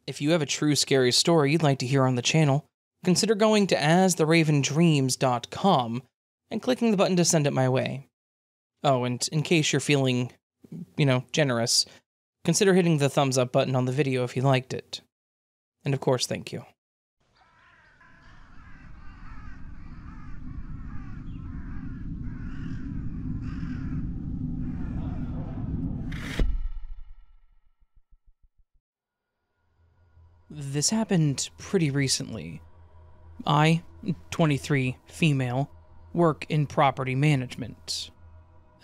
If you have a true scary story you'd like to hear on the channel, consider going to astheravendreams.com and clicking the button to send it my way. Oh, and in case you're feeling, generous, consider hitting the thumbs up button on the video if you liked it. And of course, thank you. This happened pretty recently. I, 23, female, work in property management.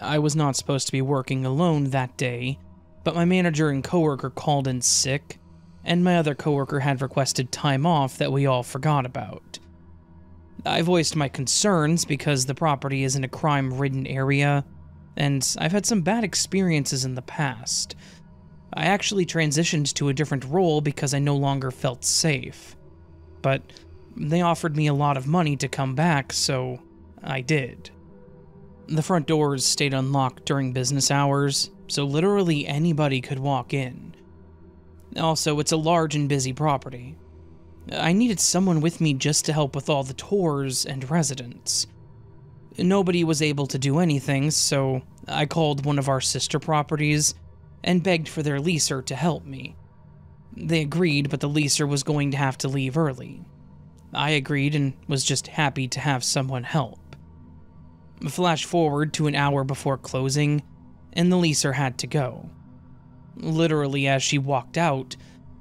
I was not supposed to be working alone that day, but my manager and coworker called in sick, and my other coworker had requested time off that we all forgot about. I voiced my concerns because the property is in a crime-ridden area, and I've had some bad experiences in the past. I actually transitioned to a different role because I no longer felt safe. But they offered me a lot of money to come back, so I did. The front doors stayed unlocked during business hours, so literally anybody could walk in. Also, it's a large and busy property. I needed someone with me just to help with all the tours and residents. Nobody was able to do anything, so I called one of our sister properties and begged for their leaser to help me. They agreed, but the leaser was going to have to leave early. I agreed and was just happy to have someone help. Flash forward to an hour before closing, and the leaser had to go. Literally, as she walked out,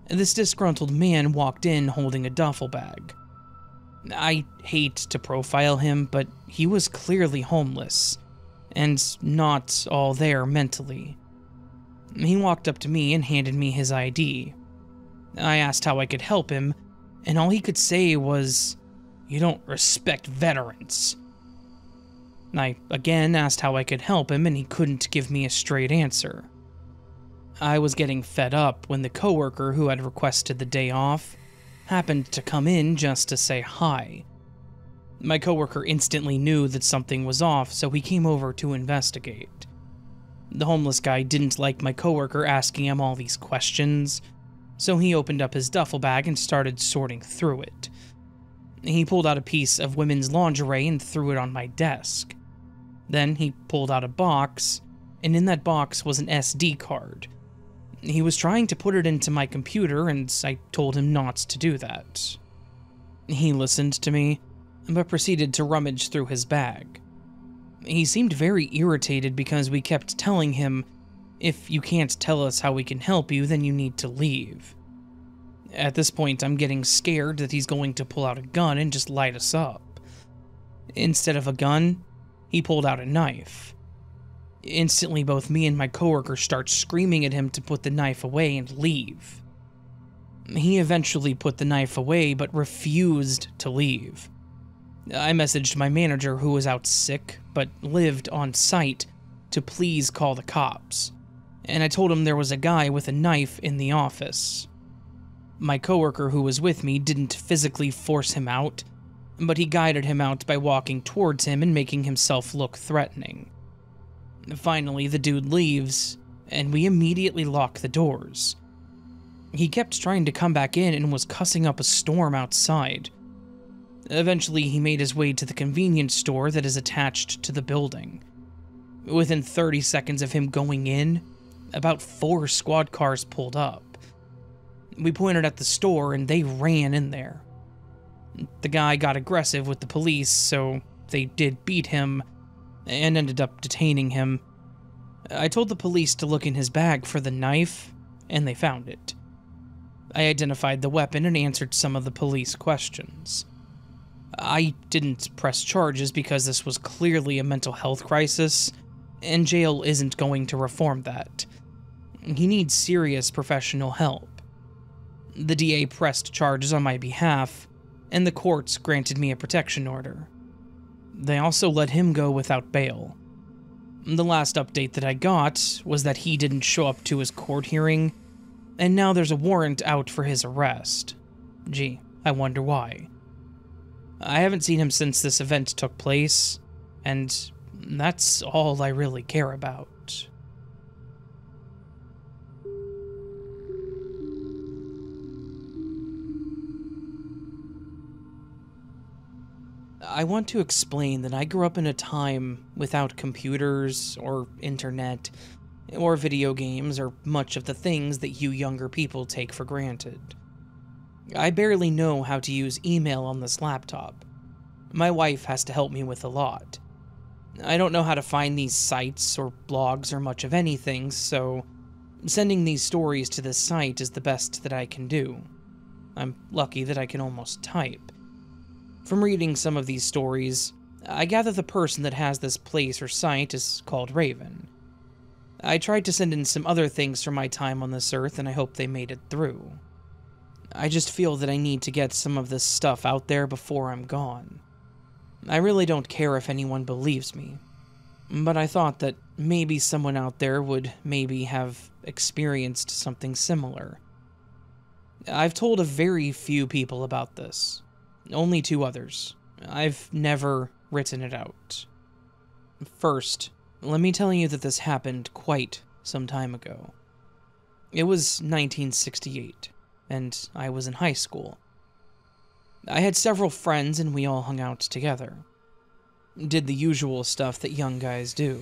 this disgruntled man walked in holding a duffel bag. I hate to profile him, but he was clearly homeless, and not all there mentally. He walked up to me and handed me his ID. I asked how I could help him, and all he could say was, "You don't respect veterans." I again asked how I could help him, and he couldn't give me a straight answer. I was getting fed up when the coworker who had requested the day off happened to come in just to say hi. My coworker instantly knew that something was off, so he came over to investigate. The homeless guy didn't like my coworker asking him all these questions, so he opened up his duffel bag and started sorting through it. He pulled out a piece of women's lingerie and threw it on my desk. Then he pulled out a box, and in that box was an SD card. He was trying to put it into my computer, and I told him not to do that. He listened to me, but proceeded to rummage through his bag. He seemed very irritated because we kept telling him, "If you can't tell us how we can help you, then you need to leave." At this point, I'm getting scared that he's going to pull out a gun and just light us up. Instead of a gun, he pulled out a knife. Instantly, both me and my coworker start screaming at him to put the knife away and leave. He eventually put the knife away, but refused to leave. I messaged my manager, who was out sick but lived on site, to please call the cops, and I told him there was a guy with a knife in the office. My coworker who was with me didn't physically force him out, but he guided him out by walking towards him and making himself look threatening. Finally, the dude leaves, and we immediately lock the doors. He kept trying to come back in and was cussing up a storm outside. Eventually, he made his way to the convenience store that is attached to the building. Within 30 seconds of him going in, about 4 squad cars pulled up. We pointed at the store and they ran in there. The guy got aggressive with the police, so they did beat him and ended up detaining him. I told the police to look in his bag for the knife, and they found it. I identified the weapon and answered some of the police questions. I didn't press charges because this was clearly a mental health crisis, and jail isn't going to reform that. He needs serious professional help. The DA pressed charges on my behalf, and the courts granted me a protection order. They also let him go without bail. The last update that I got was that he didn't show up to his court hearing, and now there's a warrant out for his arrest. Gee, I wonder why. I haven't seen him since this event took place, and that's all I really care about. I want to explain that I grew up in a time without computers or internet or video games or much of the things that you younger people take for granted. I barely know how to use email on this laptop. My wife has to help me with a lot. I don't know how to find these sites or blogs or much of anything, so sending these stories to this site is the best that I can do. I'm lucky that I can almost type. From reading some of these stories, I gather the person that has this place or site is called Raven. I tried to send in some other things from my time on this earth, and I hope they made it through. I just feel that I need to get some of this stuff out there before I'm gone. I really don't care if anyone believes me, but I thought that maybe someone out there would maybe have experienced something similar. I've told a very few people about this. Only 2 others. I've never written it out. First, let me tell you that this happened quite some time ago. It was 1968, and I was in high school. I had several friends and we all hung out together. Did the usual stuff that young guys do.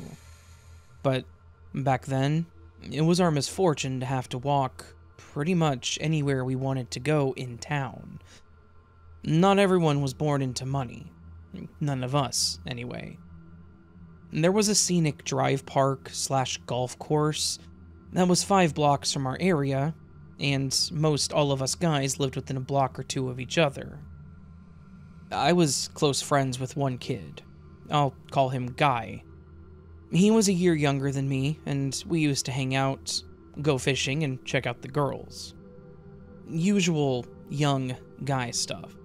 But back then, it was our misfortune to have to walk pretty much anywhere we wanted to go in town. Not everyone was born into money. None of us, anyway. There was a scenic drive park / golf course that was 5 blocks from our area, and most all of us guys lived within a block or 2 of each other. I was close friends with one kid. I'll call him Guy. He was a year younger than me, and we used to hang out, go fishing, and check out the girls. Usual young guy stuff.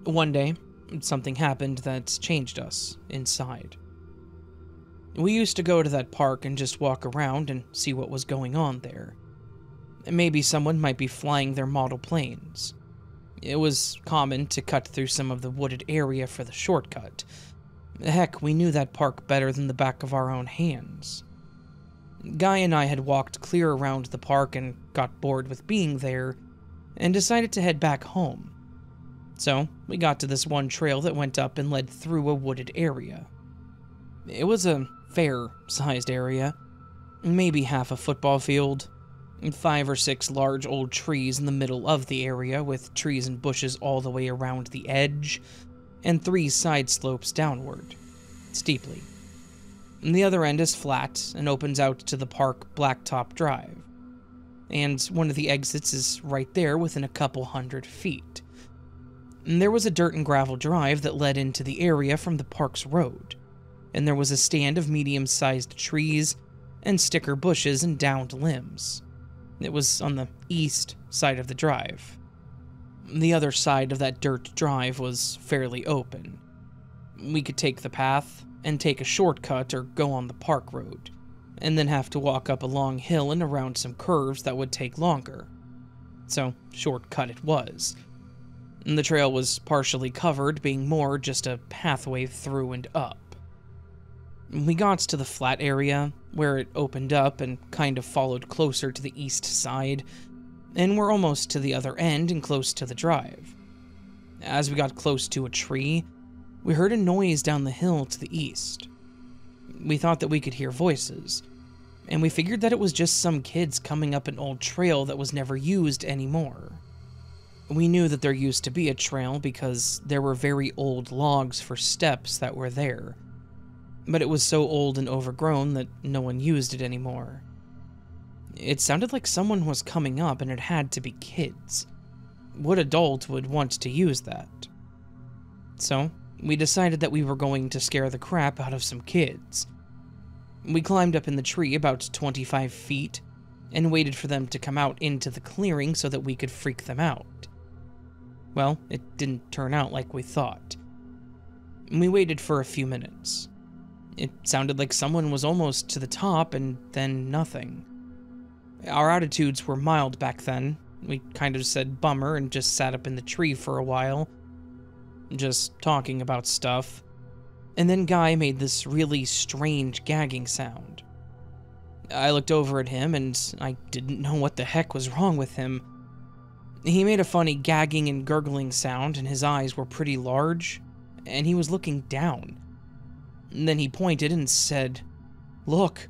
One day, something happened that changed us inside. We used to go to that park and just walk around and see what was going on there. Maybe someone might be flying their model planes. It was common to cut through some of the wooded area for the shortcut. Heck, we knew that park better than the back of our own hands. Guy and I had walked clear around the park and got bored with being there, and decided to head back home. So, we got to this one trail that went up and led through a wooded area. It was a fair-sized area, maybe half a football field, and 5 or 6 large old trees in the middle of the area, with trees and bushes all the way around the edge, and 3 side slopes downward, steeply. And the other end is flat and opens out to the park Blacktop Drive, and one of the exits is right there within a couple 100 feet. And there was a dirt and gravel drive that led into the area from the park's road, and there was a stand of medium-sized trees and sticker bushes and downed limbs. It was on the east side of the drive. The other side of that dirt drive was fairly open. We could take the path and take a shortcut or go on the park road, and then have to walk up a long hill and around some curves that would take longer. So, shortcut it was. And the trail was partially covered, being more just a pathway through and up. We got to the flat area, where it opened up and kind of followed closer to the east side, and we're almost to the other end and close to the drive. As we got close to a tree, we heard a noise down the hill to the east. We thought that we could hear voices, and we figured that it was just some kids coming up an old trail that was never used anymore. We knew that there used to be a trail because there were very old logs for steps that were there, but it was so old and overgrown that no one used it anymore. It sounded like someone was coming up and it had to be kids. What adult would want to use that? So, we decided that we were going to scare the crap out of some kids. We climbed up in the tree about 25 feet and waited for them to come out into the clearing so that we could freak them out. Well, it didn't turn out like we thought. We waited for a few minutes. It sounded like someone was almost to the top and then nothing. Our attitudes were mild back then. We kind of said bummer and just sat up in the tree for a while, just talking about stuff. And then Guy made this really strange gagging sound. I looked over at him and I didn't know what the heck was wrong with him. He made a funny gagging and gurgling sound and his eyes were pretty large, and he was looking down. And then he pointed and said, "Look."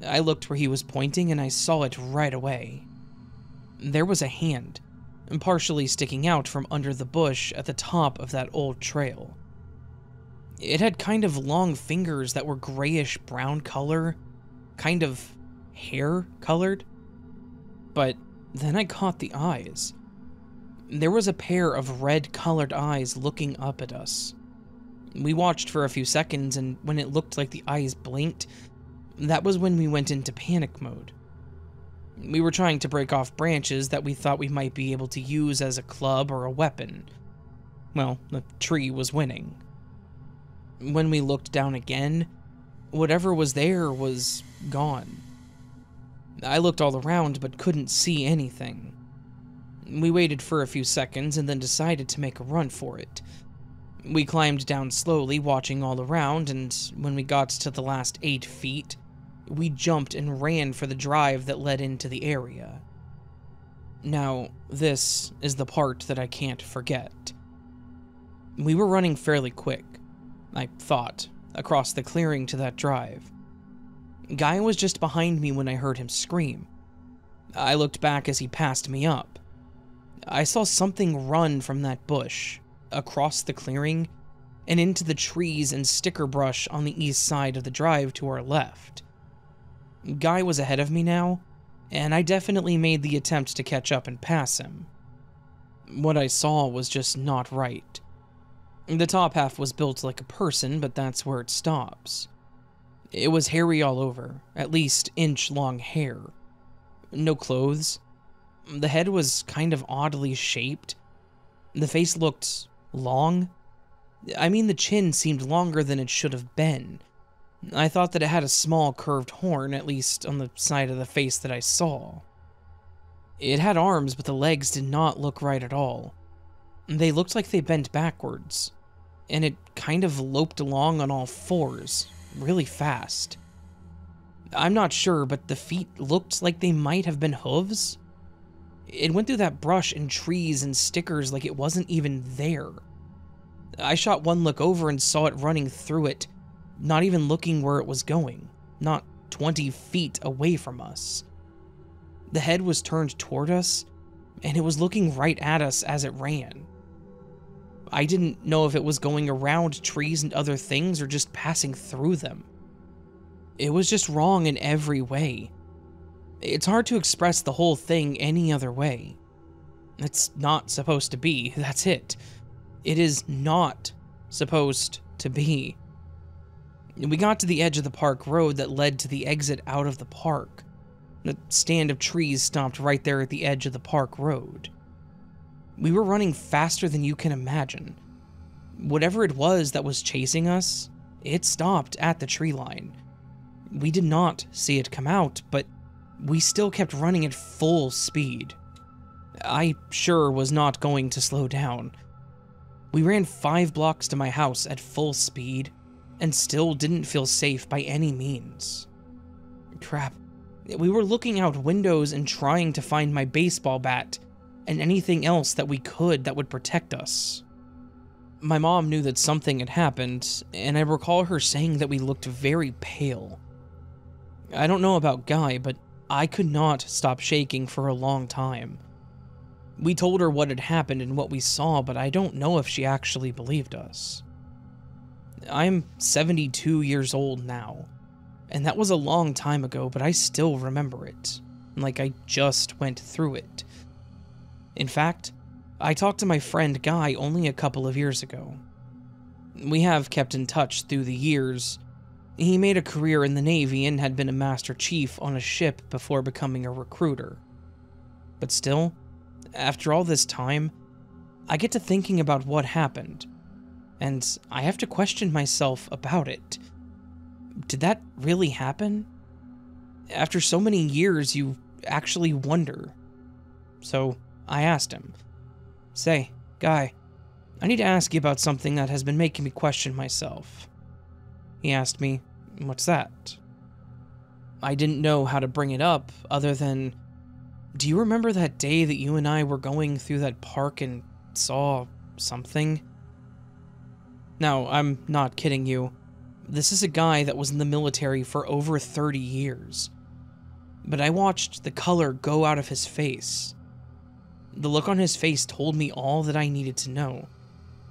I looked where he was pointing and I saw it right away. There was a hand, partially sticking out from under the bush at the top of that old trail. It had kind of long fingers that were grayish brown color, kind of hair colored. But then I caught the eyes. There was a pair of red colored eyes looking up at us. We watched for a few seconds, and when it looked like the eyes blinked, that was when we went into panic mode. We were trying to break off branches that we thought we might be able to use as a club or a weapon. Well, the tree was winning. When we looked down again, whatever was there was gone. I looked all around but couldn't see anything. We waited for a few seconds and then decided to make a run for it. We climbed down slowly, watching all around, and when we got to the last 8 feet, we jumped and ran for the drive that led into the area. Now, this is the part that I can't forget. We were running fairly quick, I thought, across the clearing to that drive. Guy was just behind me when I heard him scream. I looked back as he passed me up. I saw something run from that bush, across the clearing, and into the trees and sticker brush on the east side of the drive to our left. Guy was ahead of me now, and I definitely made the attempt to catch up and pass him. What I saw was just not right. The top half was built like a person, but that's where it stops. It was hairy all over, at least inch-long hair. No clothes. The head was kind of oddly shaped. The face looked long. I mean, the chin seemed longer than it should have been. I thought that it had a small curved horn, at least on the side of the face that I saw. It had arms, but the legs did not look right at all. They looked like they bent backwards, and it kind of loped along on all fours, really fast. I'm not sure, but the feet looked like they might have been hooves. It went through that brush and trees and stickers like it wasn't even there. I shot one look over and saw it running through it, not even looking where it was going, not 20 feet away from us. The head was turned toward us, and it was looking right at us as it ran. I didn't know if it was going around trees and other things or just passing through them. It was just wrong in every way. It's hard to express the whole thing any other way. It's not supposed to be, that's it. It is not supposed to be. We got to the edge of the park road that led to the exit out of the park. The stand of trees stopped right there at the edge of the park road. We were running faster than you can imagine. Whatever it was that was chasing us, it stopped at the tree line. We did not see it come out, but we still kept running at full speed. I sure was not going to slow down. We ran 5 blocks to my house at full speed, and still didn't feel safe by any means. Crap. We were looking out windows and trying to find my baseball bat and anything else that we could that would protect us. My mom knew that something had happened, and I recall her saying that we looked very pale. I don't know about Guy, but I could not stop shaking for a long time. We told her what had happened and what we saw, but I don't know if she actually believed us. I'm 72 years old now, and that was a long time ago, but I still remember it, like I just went through it. In fact, I talked to my friend Guy only a couple of years ago. We have kept in touch through the years. He made a career in the Navy and had been a Master Chief on a ship before becoming a recruiter. But still, after all this time, I get to thinking about what happened, and I have to question myself about it. Did that really happen? After so many years, you actually wonder. So I asked him, "Say, Guy, I need to ask you about something that has been making me question myself." He asked me, "What's that?" I didn't know how to bring it up other than, "Do you remember that day that you and I were going through that park and saw something?" Now, I'm not kidding you. This is a guy that was in the military for over 30 years. But I watched the color go out of his face. The look on his face told me all that I needed to know,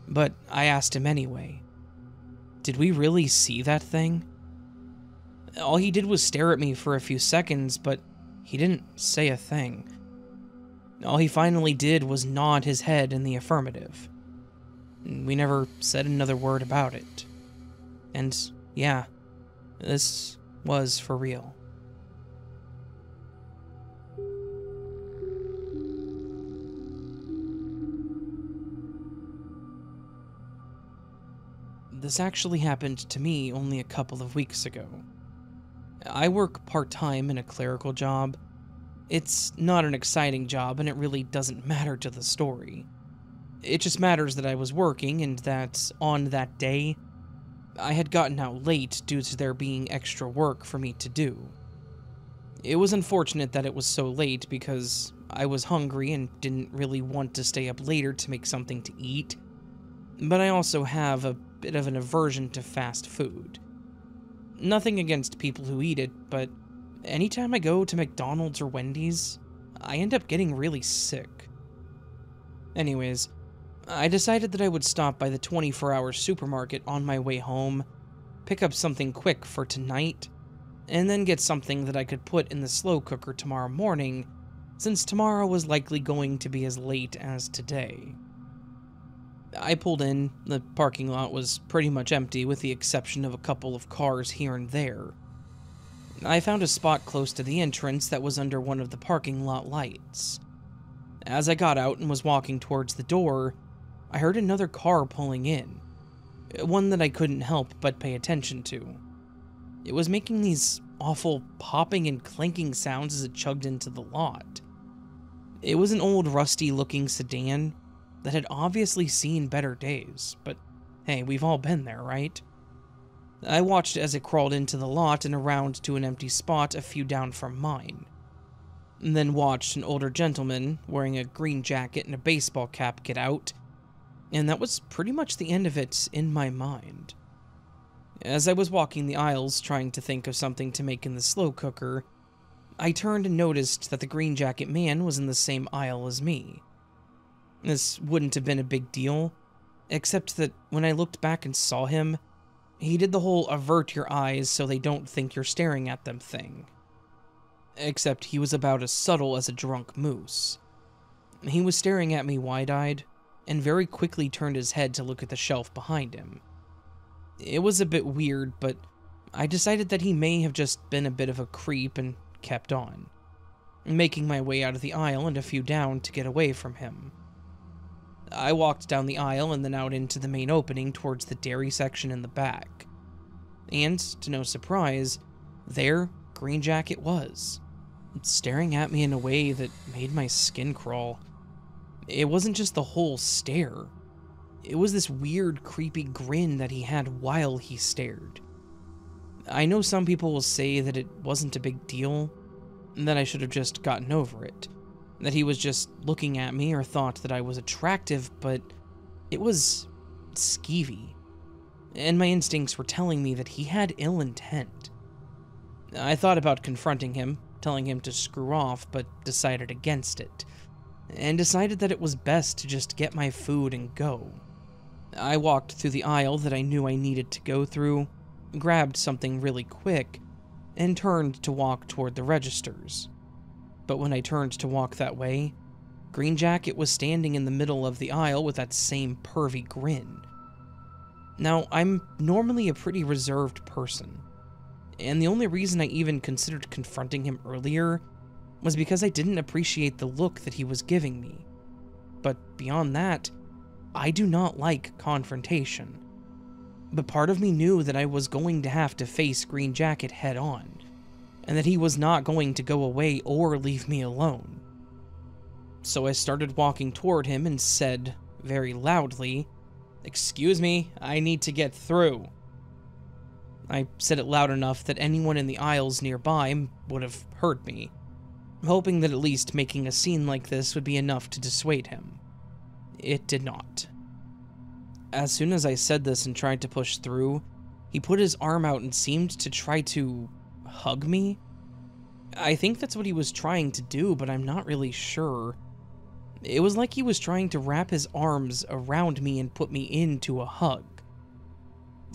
but I asked him anyway. Did we really see that thing? All he did was stare at me for a few seconds, but he didn't say a thing. All he finally did was nod his head in the affirmative. We never said another word about it. And yeah, this was for real. This actually happened to me only a couple of weeks ago. I work part-time in a clerical job. It's not an exciting job, and it really doesn't matter to the story. It just matters that I was working, and that on that day, I had gotten out late due to there being extra work for me to do. It was unfortunate that it was so late because I was hungry and didn't really want to stay up later to make something to eat, but I also have a bit of an aversion to fast food. Nothing against people who eat it, but anytime I go to McDonald's or Wendy's, I end up getting really sick. Anyways, I decided that I would stop by the 24-hour supermarket on my way home, pick up something quick for tonight, and then get something that I could put in the slow cooker tomorrow morning, since tomorrow was likely going to be as late as today. I pulled in. The parking lot was pretty much empty with the exception of a couple of cars here and there. I found a spot close to the entrance that was under one of the parking lot lights. As I got out and was walking towards the door, I heard another car pulling in, one that I couldn't help but pay attention to. It was making these awful popping and clanking sounds as it chugged into the lot. It was an old rusty-looking sedan that had obviously seen better days, but hey, we've all been there, right? I watched as it crawled into the lot and around to an empty spot a few down from mine. And then watched an older gentleman wearing a green jacket and a baseball cap get out, and that was pretty much the end of it in my mind. As I was walking the aisles trying to think of something to make in the slow cooker, I turned and noticed that the green jacket man was in the same aisle as me. This wouldn't have been a big deal, except that when I looked back and saw him, he did the whole avert your eyes so they don't think you're staring at them thing. Except he was about as subtle as a drunk moose. He was staring at me wide-eyed, and very quickly turned his head to look at the shelf behind him. It was a bit weird, but I decided that he may have just been a bit of a creep and kept on, making my way out of the aisle and a few down to get away from him. I walked down the aisle and then out into the main opening towards the dairy section in the back. And, to no surprise, there Green Jacket was, staring at me in a way that made my skin crawl. It wasn't just the whole stare. It was this weird, creepy grin that he had while he stared. I know some people will say that it wasn't a big deal, and that I should have just gotten over it, that he was just looking at me or thought that I was attractive, but it was skeevy, and my instincts were telling me that he had ill intent. I thought about confronting him, telling him to screw off, but decided against it, and decided that it was best to just get my food and go. I walked through the aisle that I knew I needed to go through, grabbed something really quick, and turned to walk toward the registers. But when I turned to walk that way, Green Jacket was standing in the middle of the aisle with that same pervy grin. Now, I'm normally a pretty reserved person, and the only reason I even considered confronting him earlier was because I didn't appreciate the look that he was giving me. But beyond that, I do not like confrontation. But part of me knew that I was going to have to face Green Jacket head on, and that he was not going to go away or leave me alone. So I started walking toward him and said, very loudly, "Excuse me, I need to get through." I said it loud enough that anyone in the aisles nearby would have heard me, hoping that at least making a scene like this would be enough to dissuade him. It did not. As soon as I said this and tried to push through, he put his arm out and seemed to try to hug me. I think that's what he was trying to do, but I'm not really sure. It was like he was trying to wrap his arms around me and put me into a hug.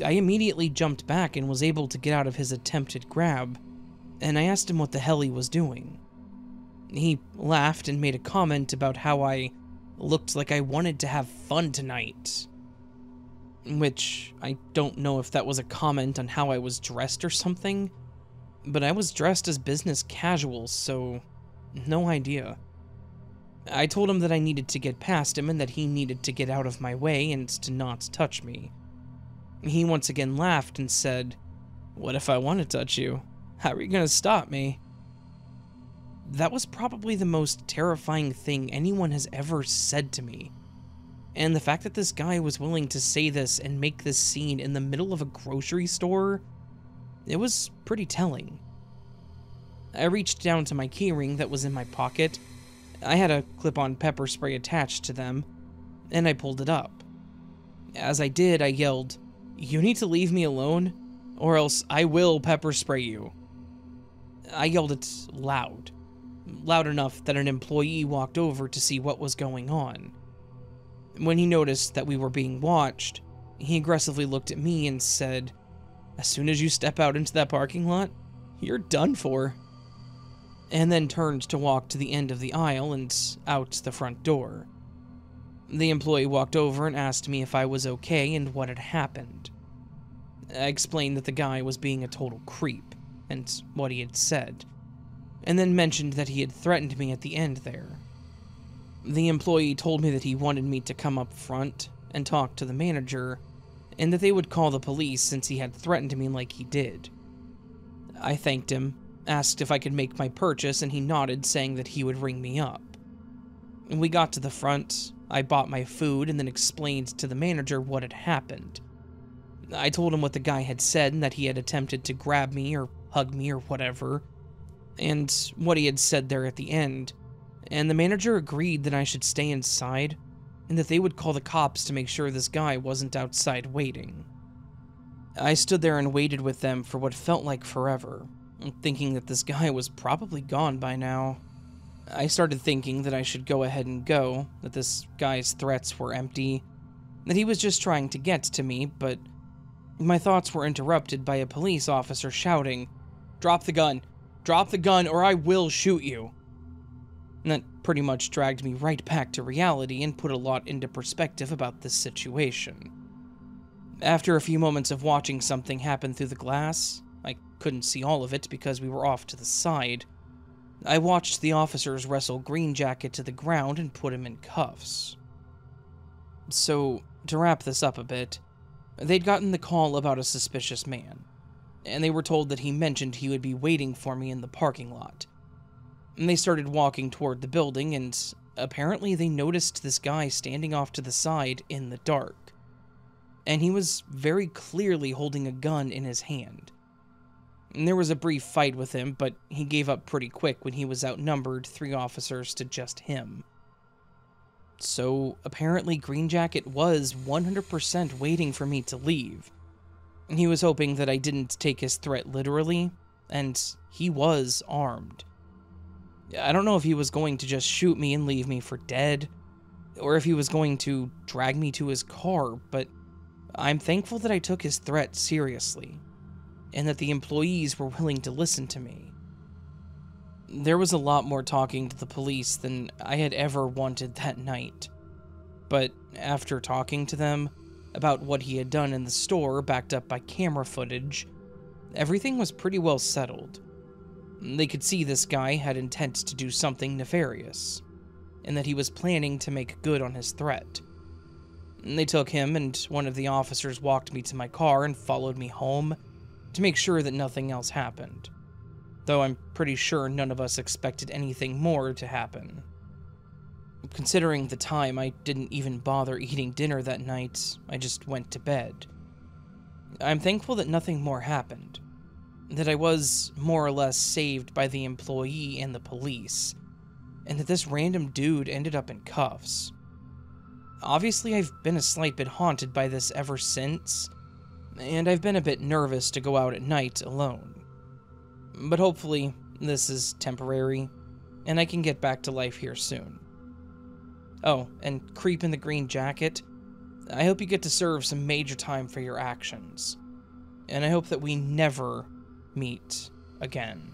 I immediately jumped back and was able to get out of his attempted grab, and I asked him what the hell he was doing. He laughed and made a comment about how I looked like I wanted to have fun tonight. Which, I don't know if that was a comment on how I was dressed or something, but I was dressed as business casual, so no idea. I told him that I needed to get past him and that he needed to get out of my way and to not touch me. He once again laughed and said, "What if I want to touch you? How are you going to stop me?" That was probably the most terrifying thing anyone has ever said to me. And the fact that this guy was willing to say this and make this scene in the middle of a grocery store, it was pretty telling. I reached down to my keyring that was in my pocket. I had a clip-on pepper spray attached to them, and I pulled it up. As I did, I yelled, "You need to leave me alone, or else I will pepper spray you." I yelled it loud enough that an employee walked over to see what was going on. When he noticed that we were being watched, he aggressively looked at me and said, "As soon as you step out into that parking lot, you're done for," and then turned to walk to the end of the aisle and out the front door. The employee walked over and asked me if I was okay and what had happened. I explained that the guy was being a total creep, and what he had said, and then mentioned that he had threatened me at the end there. The employee told me that he wanted me to come up front and talk to the manager, and that they would call the police since he had threatened me like he did. I thanked him, asked if I could make my purchase, and he nodded, saying that he would ring me up. We got to the front, I bought my food, and then explained to the manager what had happened. I told him what the guy had said and that he had attempted to grab me or hug me or whatever, and what he had said there at the end, and the manager agreed that I should stay inside and that they would call the cops to make sure this guy wasn't outside waiting. I stood there and waited with them for what felt like forever, thinking that this guy was probably gone by now. I started thinking that I should go ahead and go, that this guy's threats were empty, that he was just trying to get to me, but my thoughts were interrupted by a police officer shouting, "Drop the gun! Drop the gun or I will shoot you!" And that pretty much dragged me right back to reality and put a lot into perspective about this situation. After a few moments of watching something happen through the glass, I couldn't see all of it because we were off to the side, I watched the officers wrestle Green Jacket to the ground and put him in cuffs. So, to wrap this up a bit, they'd gotten the call about a suspicious man, and they were told that he mentioned he would be waiting for me in the parking lot. And they started walking toward the building, and apparently they noticed this guy standing off to the side in the dark. And he was very clearly holding a gun in his hand. And there was a brief fight with him, but he gave up pretty quick when he was outnumbered 3 officers to just him. So, apparently Green Jacket was 100% waiting for me to leave. He was hoping that I didn't take his threat literally, and he was armed. I don't know if he was going to just shoot me and leave me for dead, or if he was going to drag me to his car, but I'm thankful that I took his threat seriously, and that the employees were willing to listen to me. There was a lot more talking to the police than I had ever wanted that night, but after talking to them about what he had done in the store backed up by camera footage, everything was pretty well settled. They could see this guy had intent to do something nefarious, and that he was planning to make good on his threat. They took him, and one of the officers walked me to my car and followed me home to make sure that nothing else happened, though I'm pretty sure none of us expected anything more to happen. Considering the time, I didn't even bother eating dinner that night, I just went to bed. I'm thankful that nothing more happened, that I was more or less saved by the employee and the police, and that this random dude ended up in cuffs. Obviously, I've been a slight bit haunted by this ever since, and I've been a bit nervous to go out at night alone. But hopefully, this is temporary, and I can get back to life here soon. Oh, and Creep in the Green Jacket, I hope you get to serve some major time for your actions, and I hope that we never meet again.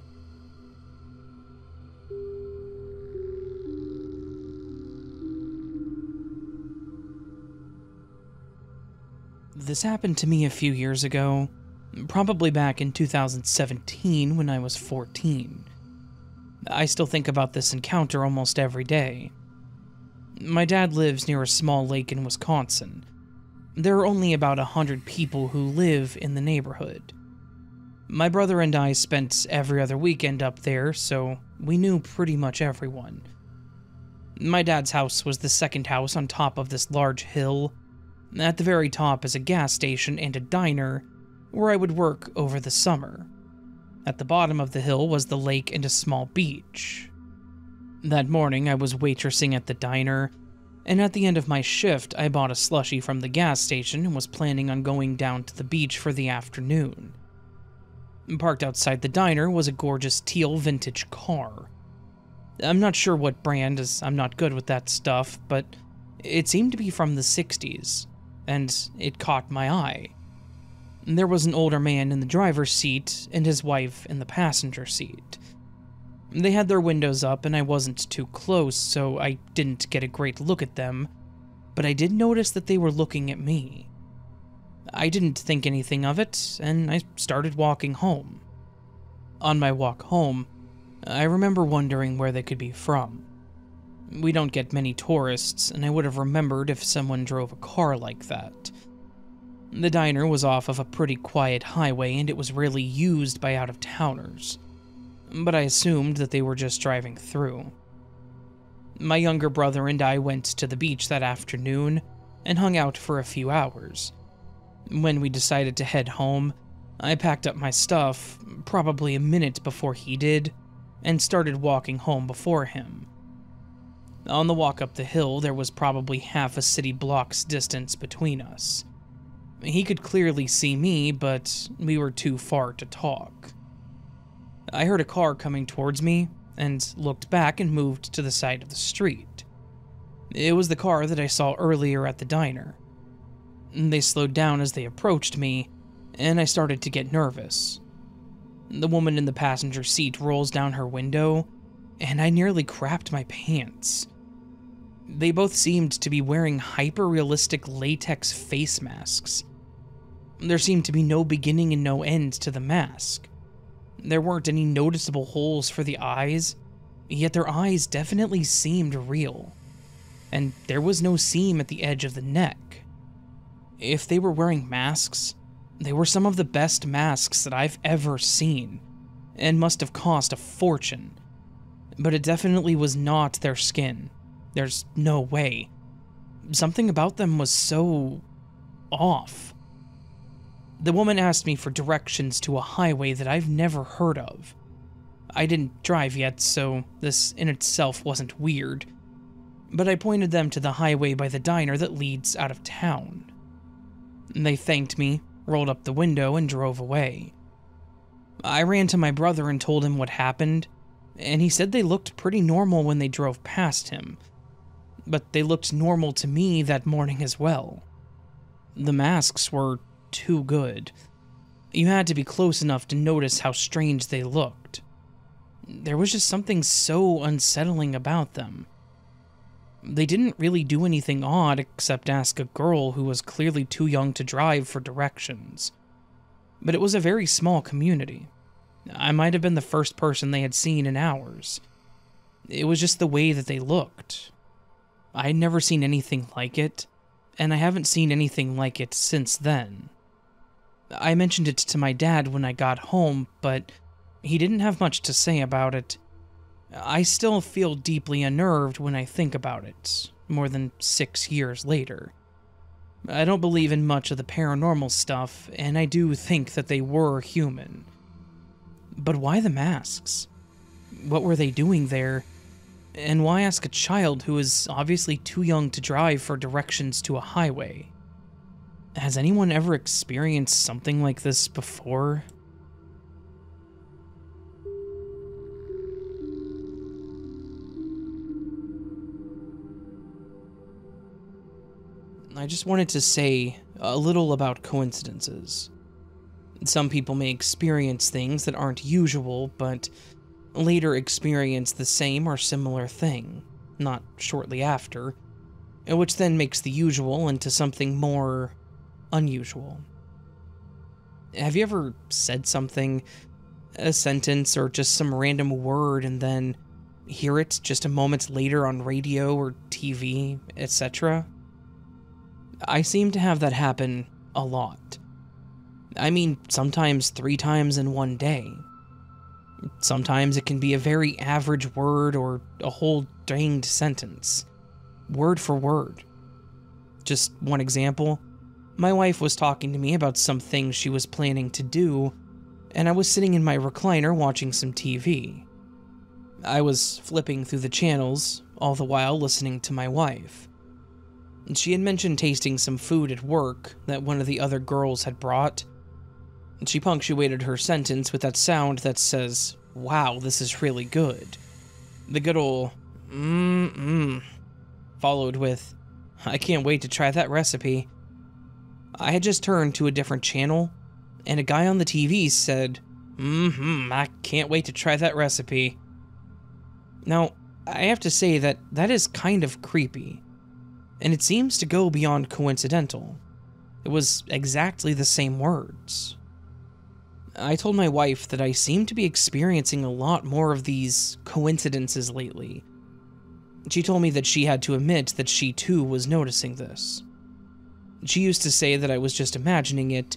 This happened to me a few years ago, probably back in 2017 when I was 14. I still think about this encounter almost every day. My dad lives near a small lake in Wisconsin. There are only about 100 people who live in the neighborhood. My brother and I spent every other weekend up there, so we knew pretty much everyone. My dad's house was the second house on top of this large hill. At the very top is a gas station and a diner, where I would work over the summer. At the bottom of the hill was the lake and a small beach. That morning, I was waitressing at the diner, and at the end of my shift, I bought a slushie from the gas station and was planning on going down to the beach for the afternoon. Parked outside the diner was a gorgeous teal vintage car. I'm not sure what brand, as I'm not good with that stuff, but it seemed to be from the 60s, and it caught my eye. There was an older man in the driver's seat and his wife in the passenger seat. They had their windows up and I wasn't too close, so I didn't get a great look at them, but I did notice that they were looking at me. I didn't think anything of it, and I started walking home. On my walk home, I remember wondering where they could be from. We don't get many tourists, and I would have remembered if someone drove a car like that. The diner was off of a pretty quiet highway, and it was rarely used by out-of-towners, but I assumed that they were just driving through. My younger brother and I went to the beach that afternoon and hung out for a few hours. When we decided to head home, I packed up my stuff, probably a minute before he did, and started walking home before him. On the walk up the hill, there was probably half a city block's distance between us. He could clearly see me, but we were too far to talk. I heard a car coming towards me, and looked back and moved to the side of the street. It was the car that I saw earlier at the diner. They slowed down as they approached me, and I started to get nervous. The woman in the passenger seat rolls down her window, and I nearly crapped my pants. They both seemed to be wearing hyper-realistic latex face masks. There seemed to be no beginning and no end to the mask. There weren't any noticeable holes for the eyes, yet their eyes definitely seemed real. And there was no seam at the edge of the neck. If they were wearing masks, they were some of the best masks that I've ever seen, and must have cost a fortune. But it definitely was not their skin. There's no way. Something about them was so off. The woman asked me for directions to a highway that I've never heard of. I didn't drive yet, so this in itself wasn't weird, but I pointed them to the highway by the diner that leads out of town. They thanked me, rolled up the window, and drove away. I ran to my brother and told him what happened, and he said they looked pretty normal when they drove past him, but they looked normal to me that morning as well. The masks were too good. You had to be close enough to notice how strange they looked. There was just something so unsettling about them. They didn't really do anything odd except ask a girl who was clearly too young to drive for directions. But it was a very small community. I might have been the first person they had seen in hours. It was just the way that they looked. I had never seen anything like it, and I haven't seen anything like it since then. I mentioned it to my dad when I got home, but he didn't have much to say about it. I still feel deeply unnerved when I think about it, more than 6 years later. I don't believe in much of the paranormal stuff, and I do think that they were human. But why the masks? What were they doing there? And why ask a child who is obviously too young to drive for directions to a highway? Has anyone ever experienced something like this before? I just wanted to say a little about coincidences. Some people may experience things that aren't usual, but later experience the same or similar thing, not shortly after, which then makes the usual into something more unusual. Have you ever said something, a sentence or just some random word, and then hear it just a moment later on radio or TV, etc.? I seem to have that happen a lot. I mean, sometimes 3 times in one day. Sometimes it can be a very average word or a whole danged sentence, word for word. Just one example, my wife was talking to me about some things she was planning to do, and I was sitting in my recliner watching some TV. I was flipping through the channels, all the while listening to my wife. She had mentioned tasting some food at work that one of the other girls had brought. She punctuated her sentence with that sound that says, "Wow, this is really good." The good ol' followed with, "I can't wait to try that recipe." I had just turned to a different channel, and a guy on the TV said, I can't wait to try that recipe." Now, I have to say that is kind of creepy. And it seems to go beyond coincidental. It was exactly the same words. I told my wife that I seem to be experiencing a lot more of these coincidences lately. She told me that she had to admit that she too was noticing this. She used to say that I was just imagining it,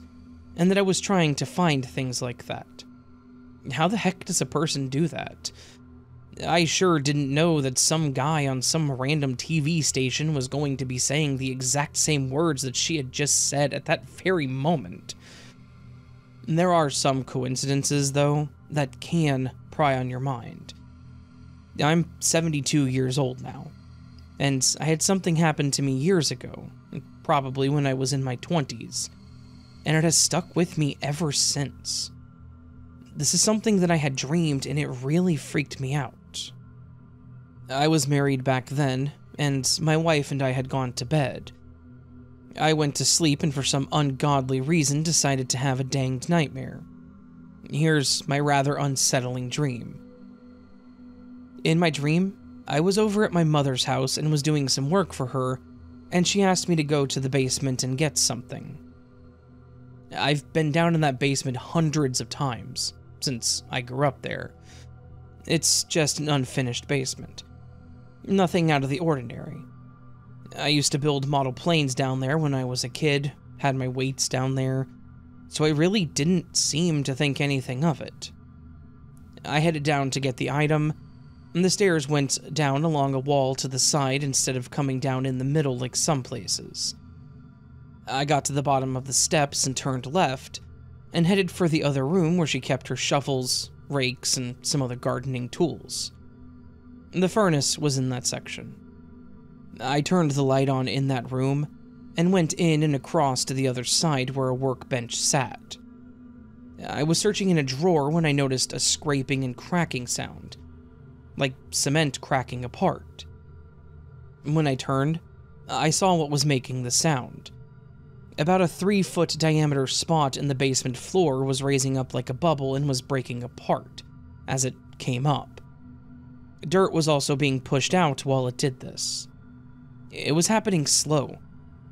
and that I was trying to find things like that. How the heck does a person do that? I sure didn't know that some guy on some random TV station was going to be saying the exact same words that she had just said at that very moment. There are some coincidences, though, that can pry on your mind. I'm 72 years old now, and I had something happen to me years ago, probably when I was in my 20s, and it has stuck with me ever since. This is something that I had dreamed, and it really freaked me out. I was married back then, and my wife and I had gone to bed. I went to sleep and for some ungodly reason decided to have a danged nightmare. Here's my rather unsettling dream. In my dream, I was over at my mother's house and was doing some work for her, and she asked me to go to the basement and get something. I've been down in that basement hundreds of times since I grew up there. It's just an unfinished basement. Nothing out of the ordinary. I used to build model planes down there when I was a kid, had my weights down there, so I really didn't seem to think anything of it. I headed down to get the item, and the stairs went down along a wall to the side instead of coming down in the middle like some places. I got to the bottom of the steps and turned left, and headed for the other room where she kept her shovels, rakes, and some other gardening tools. The furnace was in that section. I turned the light on in that room, and went in and across to the other side where a workbench sat. I was searching in a drawer when I noticed a scraping and cracking sound, like cement cracking apart. When I turned, I saw what was making the sound. About a 3-foot diameter spot in the basement floor was raising up like a bubble and was breaking apart as it came up. Dirt was also being pushed out while it did this. It was happening slow,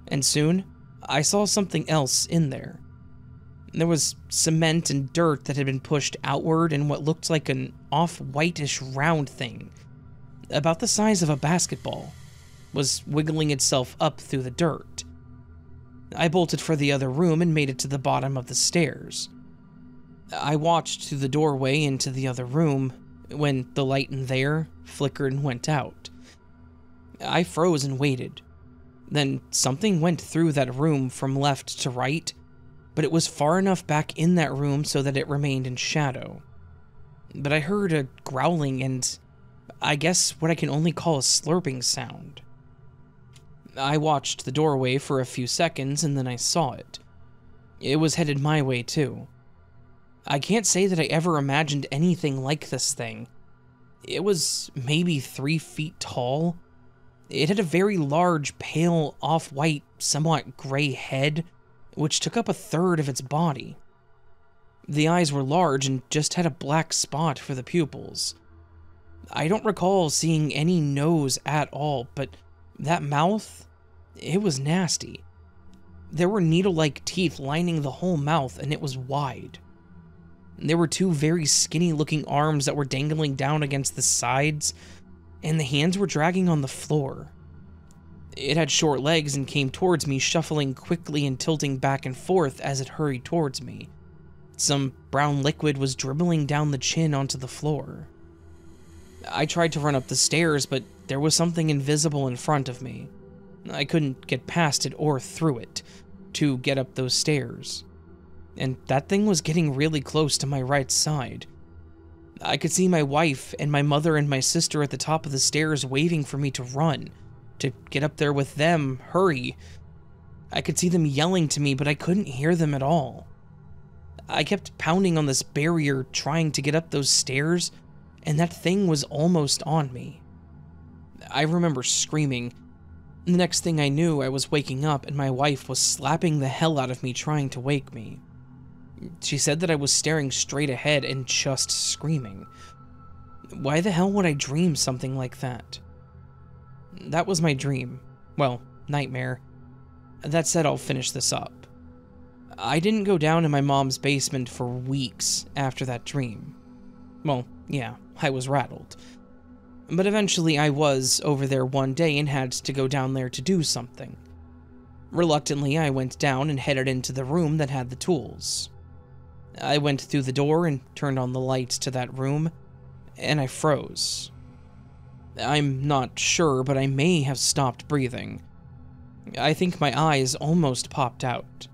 and soon I saw something else in there. There was cement and dirt that had been pushed outward, and what looked like an off-whitish round thing, about the size of a basketball, was wiggling itself up through the dirt. I bolted for the other room and made it to the bottom of the stairs. I watched through the doorway into the other room when the light in there flickered and went out. I froze and waited. Then something went through that room from left to right, but it was far enough back in that room so that it remained in shadow. But I heard a growling and I guess what I can only call a slurping sound. I watched the doorway for a few seconds and then I saw it. It was headed my way too. I can't say that I ever imagined anything like this thing. It was maybe 3 feet tall. It had a very large, pale, off-white, somewhat gray head, which took up a third of its body. The eyes were large and just had a black spot for the pupils. I don't recall seeing any nose at all, but that mouth, it was nasty. There were needle-like teeth lining the whole mouth, and it was wide. There were 2 very skinny-looking arms that were dangling down against the sides, and the hands were dragging on the floor. It had short legs and came towards me, shuffling quickly and tilting back and forth as it hurried towards me. Some brown liquid was dribbling down the chin onto the floor. I tried to run up the stairs, but there was something invisible in front of me. I couldn't get past it or through it to get up those stairs. And that thing was getting really close to my right side. I could see my wife and my mother and my sister at the top of the stairs waving for me to run, to get up there with them, hurry. I could see them yelling to me, but I couldn't hear them at all. I kept pounding on this barrier, trying to get up those stairs, and that thing was almost on me. I remember screaming. The next thing I knew, I was waking up and my wife was slapping the hell out of me trying to wake me. She said that I was staring straight ahead and just screaming. Why the hell would I dream something like that? That was my dream. Well, nightmare. That said, I'll finish this up. I didn't go down in my mom's basement for weeks after that dream. Well, yeah, I was rattled. But eventually I was over there one day and had to go down there to do something. Reluctantly, I went down and headed into the room that had the tools. I went through the door and turned on the lights to that room, and I froze. I'm not sure, but I may have stopped breathing. I think my eyes almost popped out.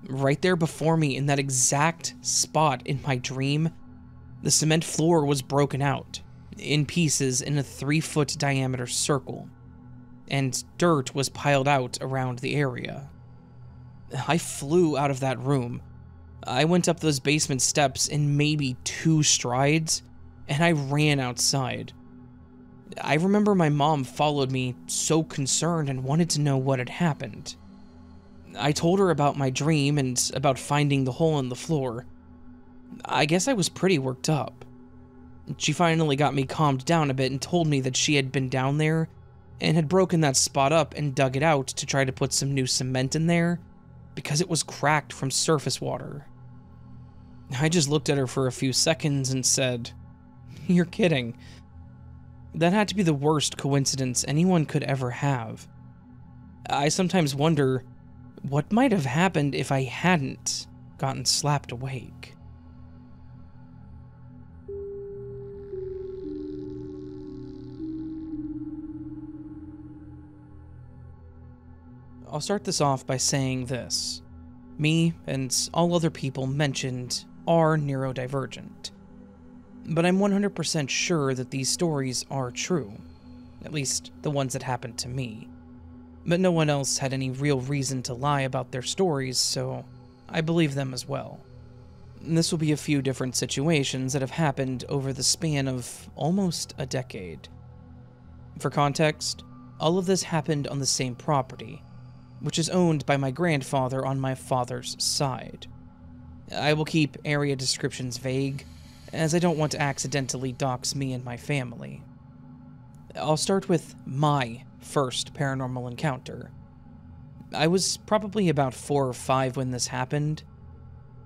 Right there before me, in that exact spot in my dream, the cement floor was broken out, in pieces in a 3-foot diameter circle, and dirt was piled out around the area. I flew out of that room. I went up those basement steps in maybe 2 strides, and I ran outside. I remember my mom followed me, so concerned and wanted to know what had happened. I told her about my dream and about finding the hole in the floor. I guess I was pretty worked up. She finally got me calmed down a bit and told me that she had been down there and had broken that spot up and dug it out to try to put some new cement in there because it was cracked from surface water. I just looked at her for a few seconds and said, "You're kidding." That had to be the worst coincidence anyone could ever have. I sometimes wonder what might have happened if I hadn't gotten slapped awake. I'll start this off by saying this. Me and all other people mentioned are neurodivergent. But I'm 100% sure that these stories are true. At least the ones that happened to me. But no one else had any real reason to lie about their stories, so I believe them as well. This will be a few different situations that have happened over the span of almost a decade. For context, all of this happened on the same property, which is owned by my grandfather on my father's side. I will keep area descriptions vague, as I don't want to accidentally dox me and my family. I'll start with my first paranormal encounter. I was probably about 4 or 5 when this happened.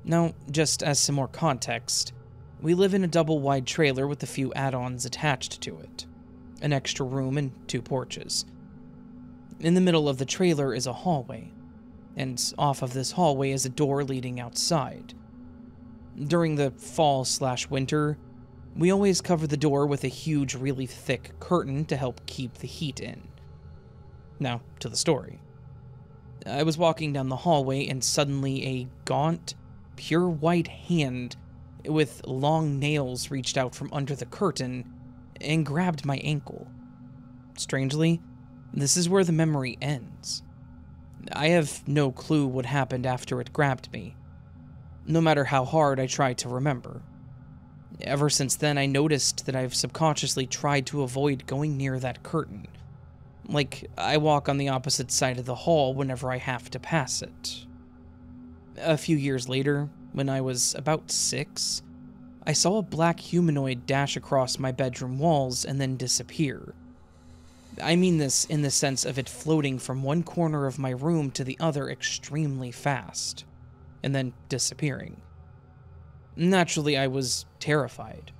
Now, just as some more context, we live in a double-wide trailer with a few add-ons attached to it. An extra room and 2 porches. In the middle of the trailer is a hallway, and off of this hallway is a door leading outside. During the fall/winter, we always cover the door with a huge, really thick curtain to help keep the heat in. Now, to the story. I was walking down the hallway and suddenly a gaunt, pure white hand with long nails reached out from under the curtain and grabbed my ankle. Strangely, this is where the memory ends. I have no clue what happened after it grabbed me, no matter how hard I tried to remember. Ever since then, I noticed that I've subconsciously tried to avoid going near that curtain. Like, I walk on the opposite side of the hall whenever I have to pass it. A few years later, when I was about 6, I saw a black humanoid dash across my bedroom walls and then disappear. I mean this in the sense of it floating from one corner of my room to the other extremely fast, and then disappearing. Naturally, I was terrified,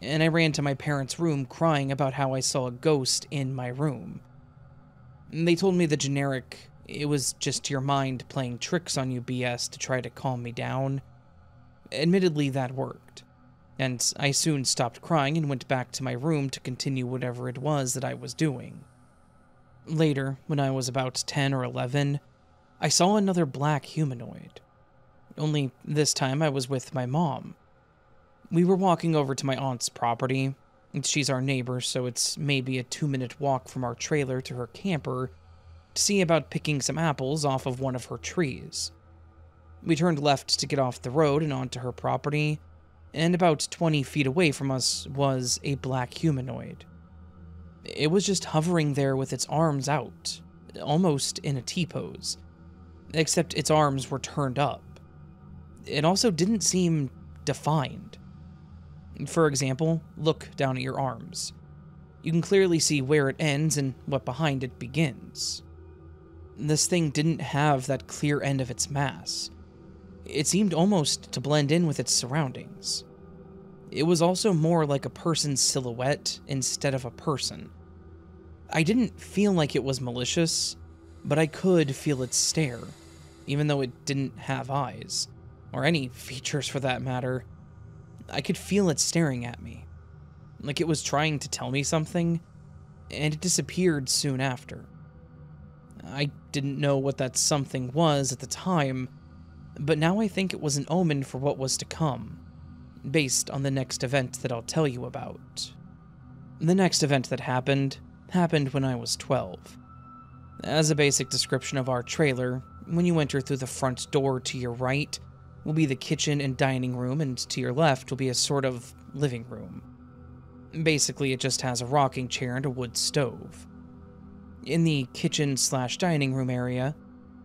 and I ran to my parents' room crying about how I saw a ghost in my room. They told me the generic, "it was just your mind playing tricks on you" BS to try to calm me down. Admittedly, that worked, and I soon stopped crying and went back to my room to continue whatever it was that I was doing. Later, when I was about 10 or 11, I saw another black humanoid. Only this time I was with my mom. We were walking over to my aunt's property. She's our neighbor, so it's maybe a 2-minute walk from our trailer to her camper to see about picking some apples off of one of her trees. We turned left to get off the road and onto her property, and about 20 feet away from us was a black humanoid. It was just hovering there with its arms out, almost in a T-pose, except its arms were turned up. It also didn't seem defined. For example, look down at your arms. You can clearly see where it ends and what behind it begins. This thing didn't have that clear end of its mass. It seemed almost to blend in with its surroundings. It was also more like a person's silhouette instead of a person. I didn't feel like it was malicious, but I could feel its stare, even though it didn't have eyes, or any features for that matter. I could feel it staring at me, like it was trying to tell me something, and it disappeared soon after. I didn't know what that something was at the time, but now I think it was an omen for what was to come, based on the next event that I'll tell you about. The next event that happened when I was 12. As a basic description of our trailer, when you enter through the front door, to your right will be the kitchen and dining room, and to your left will be a sort of living room. Basically, it just has a rocking chair and a wood stove. In the kitchen/dining room area,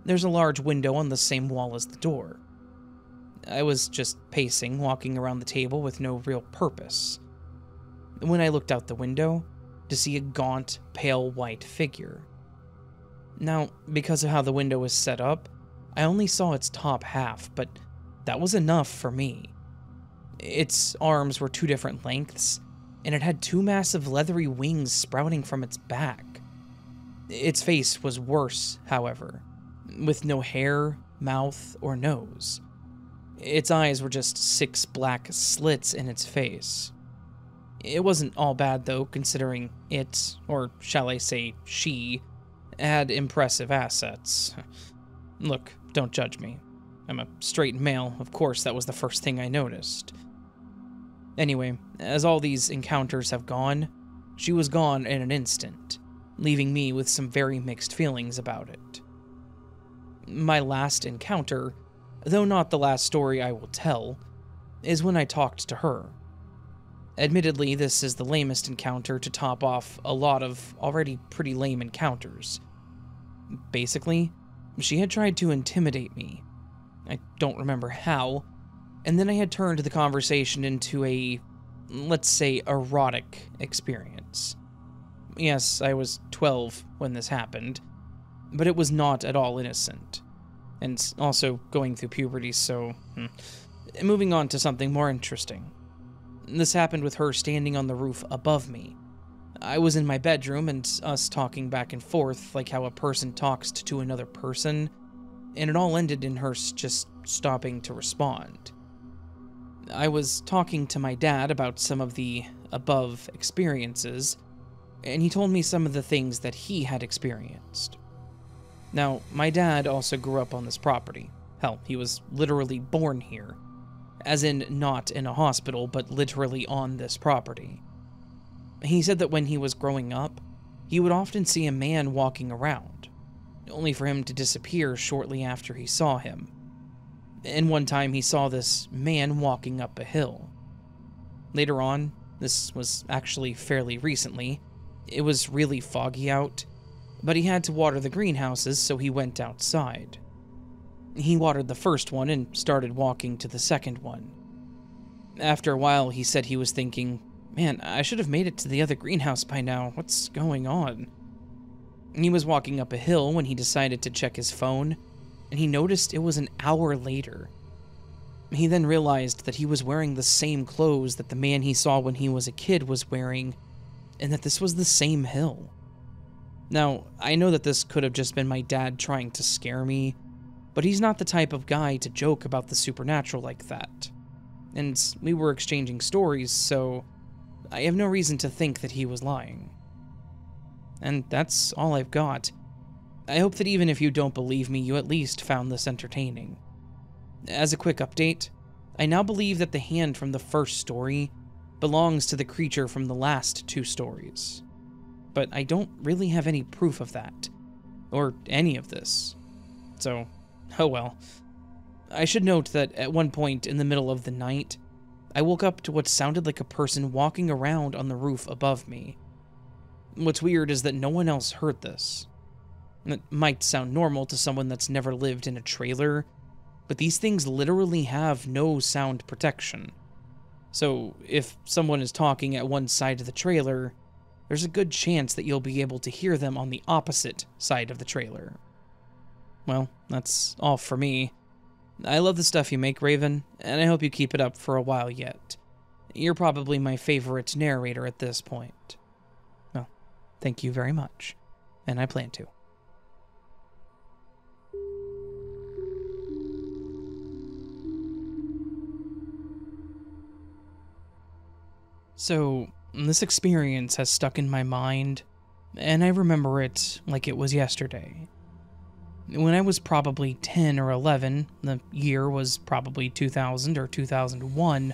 there's a large window on the same wall as the door. I was just pacing, walking around the table with no real purpose, when I looked out the window to see a gaunt, pale white figure. Now, because of how the window was set up, I only saw its top half, but that was enough for me. Its arms were 2 different lengths, and it had 2 massive leathery wings sprouting from its back. Its face was worse, however, with no hair, mouth, or nose. Its eyes were just 6 black slits in its face. It wasn't all bad though, considering it, or shall I say she, had impressive assets. Look, don't judge me. I'm a straight male, of course that was the first thing I noticed. Anyway, as all these encounters have gone, she was gone in an instant, leaving me with some very mixed feelings about it. My last encounter, though not the last story I will tell, is when I talked to her. Admittedly, this is the lamest encounter to top off a lot of already pretty lame encounters. Basically, she had tried to intimidate me. I don't remember how, and then I had turned the conversation into a, let's say, erotic experience. Yes, I was 12 when this happened, but it was not at all innocent, and also going through puberty, so... Moving on to something more interesting. This happened with her standing on the roof above me. I was in my bedroom and us talking back and forth like how a person talks to another person, and it all ended in her just stopping to respond. I was talking to my dad about some of the above experiences, and he told me some of the things that he had experienced. Now, my dad also grew up on this property. Hell, he was literally born here. As in, not in a hospital, but literally on this property. He said that when he was growing up, he would often see a man walking around, only for him to disappear shortly after he saw him. And one time he saw this man walking up a hill. Later on, this was actually fairly recently, it was really foggy out, but he had to water the greenhouses, so he went outside. He watered the first one and started walking to the second one. After a while, he said he was thinking, "Man, I should have made it to the other greenhouse by now. What's going on?" He was walking up a hill when he decided to check his phone, and he noticed it was an hour later. He then realized that he was wearing the same clothes that the man he saw when he was a kid was wearing, and that this was the same hill. Now, I know that this could have just been my dad trying to scare me, but he's not the type of guy to joke about the supernatural like that. And we were exchanging stories, so I have no reason to think that he was lying. And that's all I've got. I hope that even if you don't believe me, you at least found this entertaining. As a quick update, I now believe that the hand from the first story belongs to the creature from the last two stories. But I don't really have any proof of that, or any of this. So, oh well. I should note that at one point in the middle of the night, I woke up to what sounded like a person walking around on the roof above me. What's weird is that no one else heard this. It might sound normal to someone that's never lived in a trailer, but these things literally have no sound protection. So if someone is talking at one side of the trailer, there's a good chance that you'll be able to hear them on the opposite side of the trailer. Well, that's all for me. I love the stuff you make, Raven, and I hope you keep it up for a while yet. You're probably my favorite narrator at this point. Well, thank you very much, and I plan to. So, this experience has stuck in my mind, and I remember it like it was yesterday. When I was probably 10 or 11, the year was probably 2000 or 2001,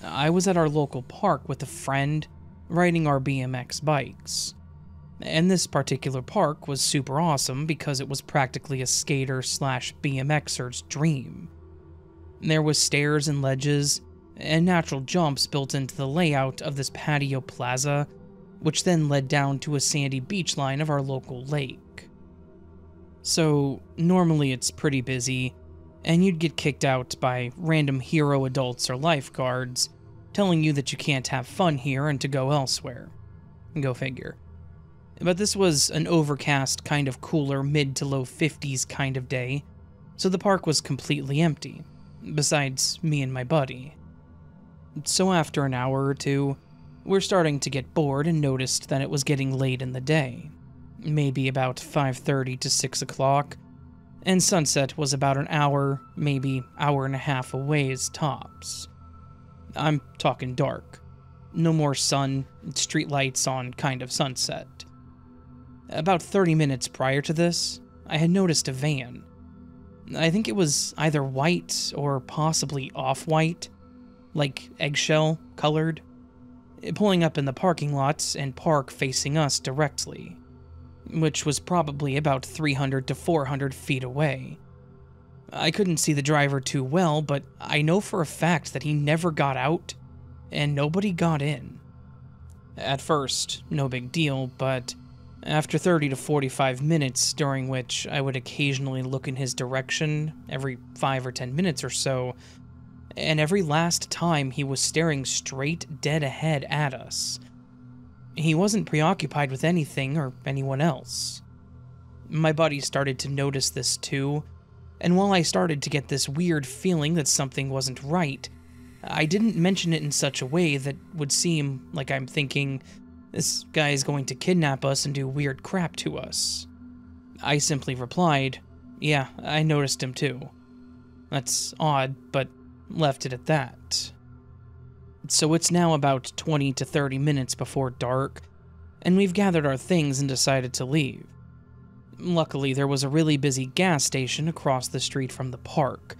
I was at our local park with a friend, riding our BMX bikes. And this particular park was super awesome because it was practically a skater/BMXer's dream. There was stairs and ledges, and natural jumps built into the layout of this patio plaza, which then led down to a sandy beach line of our local lake. So, normally it's pretty busy, and you'd get kicked out by random hero adults or lifeguards, telling you that you can't have fun here and to go elsewhere. Go figure. But this was an overcast, kind of cooler, mid to low 50s kind of day, so the park was completely empty, besides me and my buddy. So after an hour or two, we're starting to get bored and noticed that it was getting late in the day, maybe about 5:30 to 6 o'clock, and sunset was about an hour, maybe hour and a half away as tops. I'm talking dark. No more sun, streetlights on kind of sunset. About 30 minutes prior to this, I had noticed a van. I think it was either white or possibly off-white, like eggshell colored, pulling up in the parking lot and park facing us directly, which was probably about 300 to 400 feet away. I couldn't see the driver too well, but I know for a fact that he never got out, and nobody got in. At first, no big deal, but after 30 to 45 minutes, during which I would occasionally look in his direction every 5 or 10 minutes or so, and every last time he was staring straight dead ahead at us. He wasn't preoccupied with anything or anyone else. My buddy started to notice this too, and while I started to get this weird feeling that something wasn't right, I didn't mention it in such a way that would seem like I'm thinking, this guy is going to kidnap us and do weird crap to us. I simply replied, yeah, I noticed him too. That's odd, but left it at that. So it's now about 20 to 30 minutes before dark, and we've gathered our things and decided to leave. Luckily, there was a really busy gas station across the street from the park,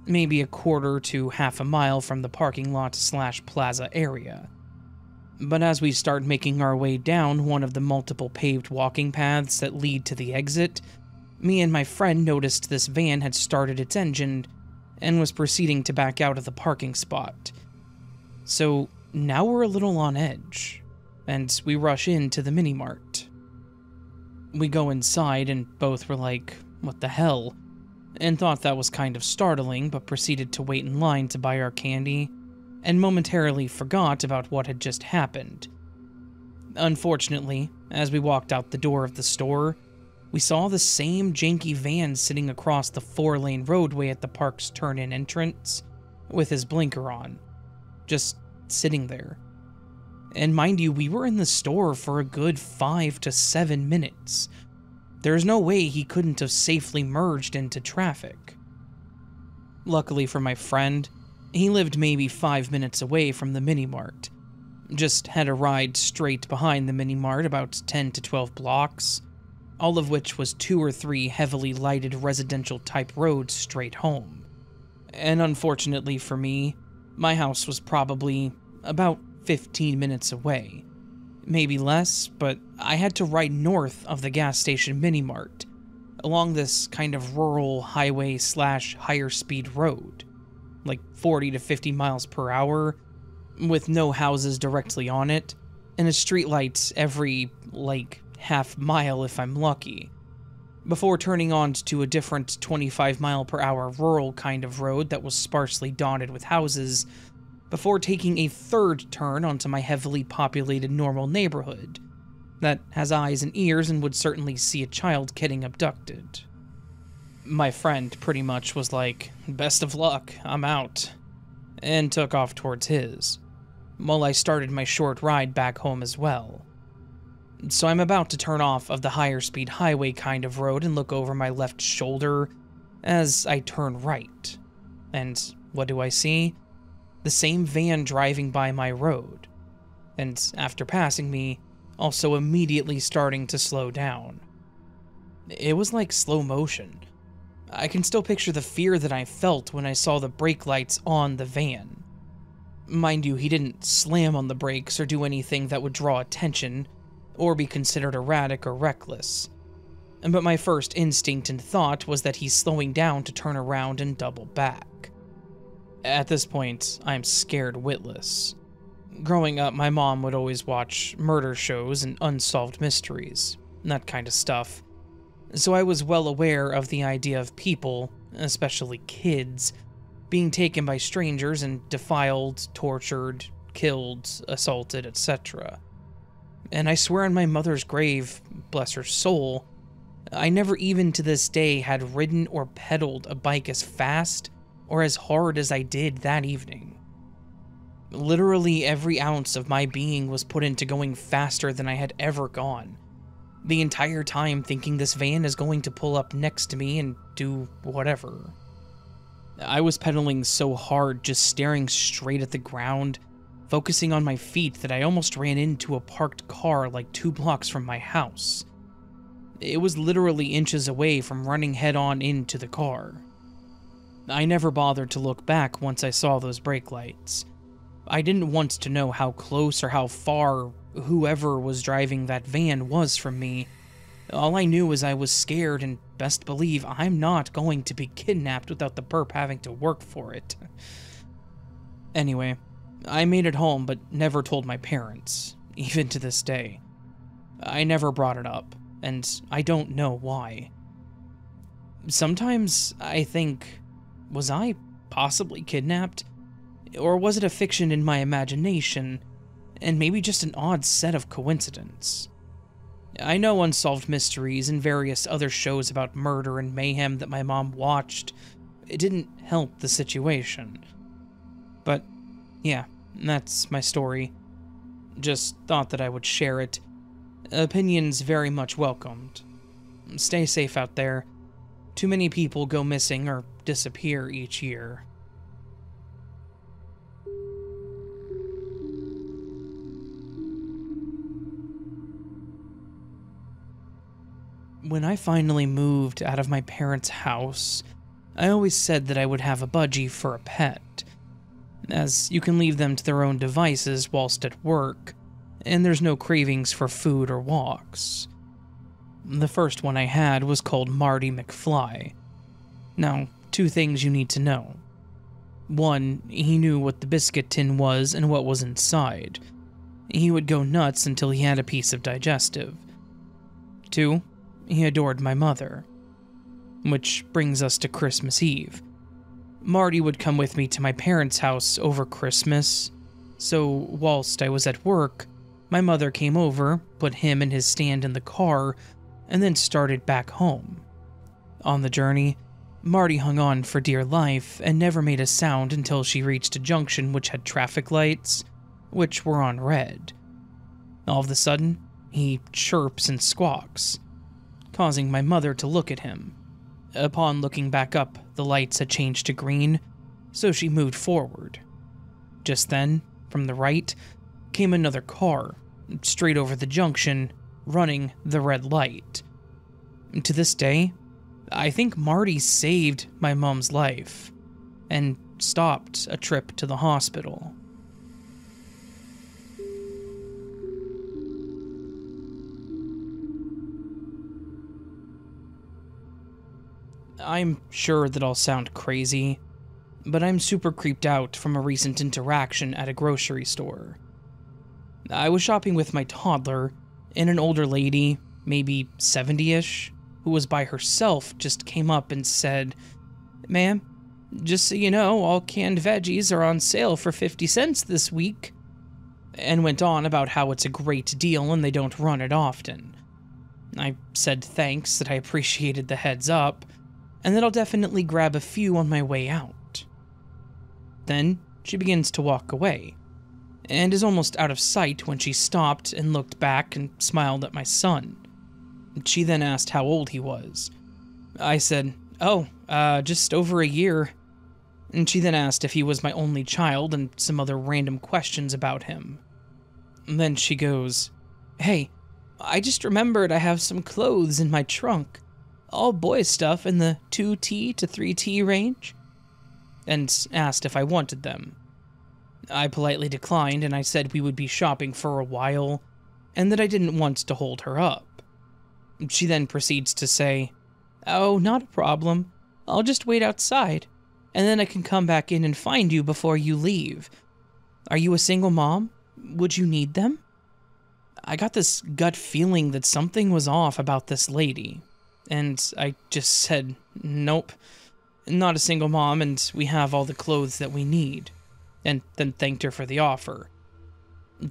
maybe a quarter to half a mile from the parking lot/plaza area. But as we start making our way down one of the multiple paved walking paths that lead to the exit, me and my friend noticed this van had started its engine and was proceeding to back out of the parking spot. So now we're a little on edge, and we rush into the mini-mart. We go inside and both were like, what the hell? And thought that was kind of startling, but proceeded to wait in line to buy our candy, and momentarily forgot about what had just happened. Unfortunately, as we walked out the door of the store, we saw the same janky van sitting across the 4-lane roadway at the park's turn-in entrance, with his blinker on, just sitting there. And mind you, we were in the store for a good 5 to 7 minutes. There's no way he couldn't have safely merged into traffic. Luckily for my friend, he lived maybe 5 minutes away from the mini-mart. Just had a ride straight behind the mini-mart about 10 to 12 blocks, all of which was 2 or 3 heavily lighted residential-type roads straight home. And unfortunately for me, my house was probably about 15 minutes away. Maybe less, but I had to ride north of the gas station mini-mart, along this kind of rural highway / higher speed road, like 40 to 50 miles per hour, with no houses directly on it, and a streetlight every, half mile if I'm lucky, before turning onto a different 25 mile per hour rural kind of road that was sparsely dotted with houses, before taking a third turn onto my heavily populated normal neighborhood that has eyes and ears and would certainly see a child getting abducted. My friend pretty much was like, best of luck, I'm out, and took off towards his, while I started my short ride back home as well. So I'm about to turn off of the higher speed highway kind of road and look over my left shoulder as I turn right. And what do I see? The same van driving by my road, and after passing me, also immediately starting to slow down. It was like slow motion. I can still picture the fear that I felt when I saw the brake lights on the van. Mind you, he didn't slam on the brakes or do anything that would draw attention, or be considered erratic or reckless. But my first instinct and thought was that he's slowing down to turn around and double back. At this point, I'm scared witless. Growing up, my mom would always watch murder shows and unsolved mysteries, that kind of stuff. So I was well aware of the idea of people, especially kids, being taken by strangers and defiled, tortured, killed, assaulted, etc. And I swear on my mother's grave, bless her soul, I never even to this day had ridden or pedaled a bike as fast or as hard as I did that evening. Literally every ounce of my being was put into going faster than I had ever gone, the entire time thinking this van is going to pull up next to me and do whatever. I was pedaling so hard, just staring straight at the ground, focusing on my feet, that I almost ran into a parked car like 2 blocks from my house. It was literally inches away from running head-on into the car. I never bothered to look back once I saw those brake lights. I didn't want to know how close or how far whoever was driving that van was from me. All I knew was I was scared, and best believe I'm not going to be kidnapped without the perp having to work for it. Anyway, I made it home but never told my parents, even to this day. I never brought it up, and I don't know why. Sometimes I think, was I possibly kidnapped? Or was it a fiction in my imagination, and maybe just an odd set of coincidence? I know Unsolved Mysteries and various other shows about murder and mayhem that my mom watched. It didn't help the situation. But, yeah, that's my story. Just thought that I would share it. Opinions very much welcomed. Stay safe out there. Too many people go missing or disappear each year. When I finally moved out of my parents' house, I always said that I would have a budgie for a pet, as you can leave them to their own devices whilst at work, and there's no cravings for food or walks. The first one I had was called Marty McFly. Now, two things you need to know. One, he knew what the biscuit tin was and what was inside. He would go nuts until he had a piece of digestive. Two, he adored my mother. Which brings us to Christmas Eve. Marty would come with me to my parents' house over Christmas, so whilst I was at work, my mother came over, put him in his stand in the car, and then started back home. On the journey, Marty hung on for dear life and never made a sound until she reached a junction which had traffic lights, which were on red. All of a sudden, he chirps and squawks, causing my mother to look at him. Upon looking back up, the lights had changed to green, so she moved forward. Just then, from the right, came another car, straight over the junction, running the red light. To this day, I think Marty saved my mom's life, and stopped a trip to the hospital. I'm sure that I'll sound crazy, but I'm super creeped out from a recent interaction at a grocery store. I was shopping with my toddler, and an older lady, maybe 70-ish, who was by herself, just came up and said, "Ma'am, just so you know, all canned veggies are on sale for 50 cents this week," and went on about how it's a great deal and they don't run it often. I said thanks, that I appreciated the heads up, and that I'll definitely grab a few on my way out. Then she begins to walk away, and is almost out of sight when she stopped and looked back and smiled at my son. She then asked how old he was. I said, "Oh, just over a year." And she then asked if he was my only child and some other random questions about him. And then she goes, "Hey, I just remembered I have some clothes in my trunk. All boys stuff in the 2T to 3T range," and asked if I wanted them. I politely declined, and I said we would be shopping for a while, and that I didn't want to hold her up. She then proceeds to say, "Oh, not a problem. I'll just wait outside, and then I can come back in and find you before you leave. Are you a single mom? Would you need them?" I got this gut feeling that something was off about this lady, and I just said, "Nope, not a single mom, and we have all the clothes that we need," and then thanked her for the offer.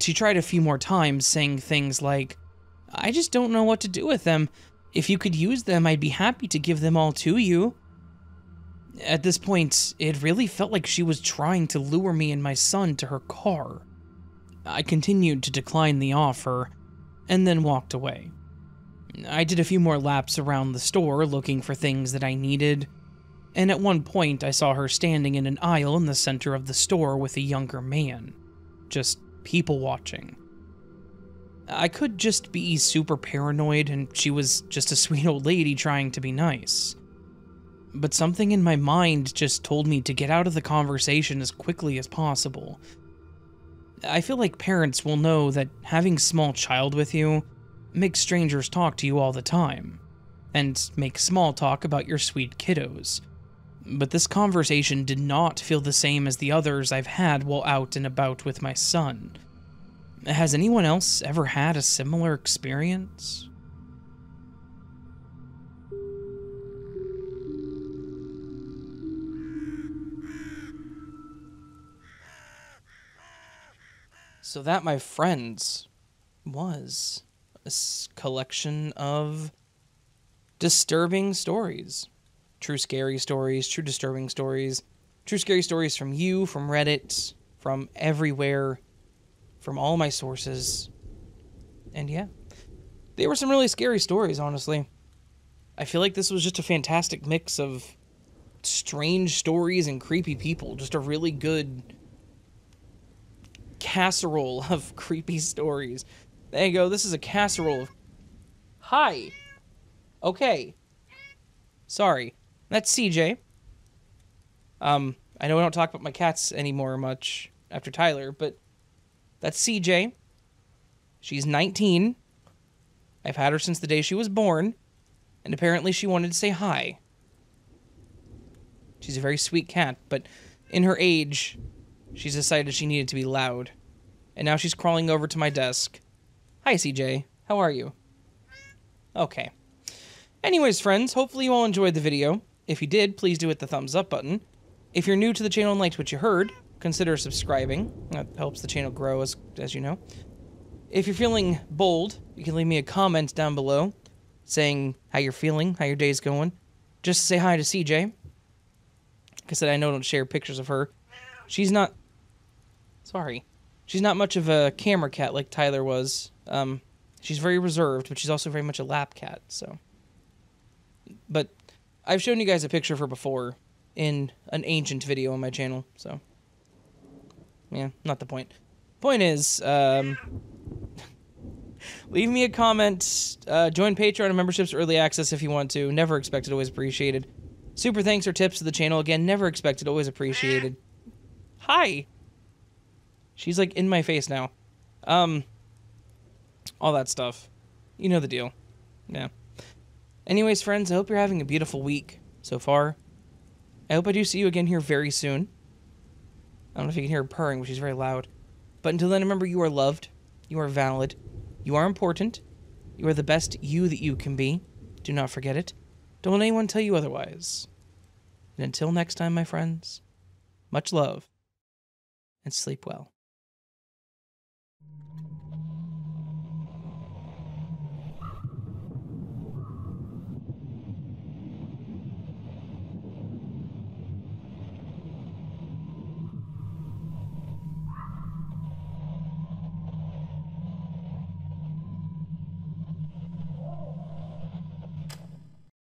She tried a few more times, saying things like, "I just don't know what to do with them. If you could use them, I'd be happy to give them all to you." At this point, it really felt like she was trying to lure me and my son to her car. I continued to decline the offer, and then walked away. I did a few more laps around the store looking for things that I needed, and at one point I saw her standing in an aisle in the center of the store with a younger man, just people watching. I could just be super paranoid and she was just a sweet old lady trying to be nice. But something in my mind just told me to get out of the conversation as quickly as possible. I feel like parents will know that having a small child with you makes strangers talk to you all the time, and make small talk about your sweet kiddos. But this conversation did not feel the same as the others I've had while out and about with my son. Has anyone else ever had a similar experience? So that, my friends, was a collection of disturbing stories. True scary stories, true disturbing stories, true scary stories from you, from Reddit, from everywhere, from all my sources. And yeah, they were some really scary stories, honestly. I feel like this was just a fantastic mix of strange stories and creepy people. Just a really good casserole of creepy stories. There you go, this is a casserole of... Hi! Okay. Sorry. That's CJ. I know I don't talk about my cats anymore much after Tyler, but that's CJ. She's 19. I've had her since the day she was born, and apparently she wanted to say hi. She's a very sweet cat, but in her age, she's decided she needed to be loud. And now she's crawling over to my desk. Hi, CJ. How are you? Okay. Anyways, friends, hopefully you all enjoyed the video. If you did, please do hit the thumbs up button. If you're new to the channel and liked what you heard, consider subscribing. That helps the channel grow, as you know. If you're feeling bold, you can leave me a comment down below saying how you're feeling, how your day's going. Just say hi to CJ. Like I said, I know I don't share pictures of her. She's not... Sorry. She's not much of a camera cat like Tyler was. She's very reserved, but she's also very much a lap cat, so... But I've shown you guys a picture of her before in an ancient video on my channel, so... Yeah, not the point. Point is, leave me a comment, join Patreon and memberships early access if you want to. Never expected, always appreciated. Super thanks or tips to the channel. Again, never expected, always appreciated. Hi! She's, like, in my face now. All that stuff. You know the deal. Yeah. Anyways, friends, I hope you're having a beautiful week so far. I hope I do see you again here very soon. I don't know if you can hear her purring, but she's very loud. But until then, remember, you are loved. You are valid. You are important. You are the best you that you can be. Do not forget it. Don't let anyone tell you otherwise. And until next time, my friends, much love, and sleep well.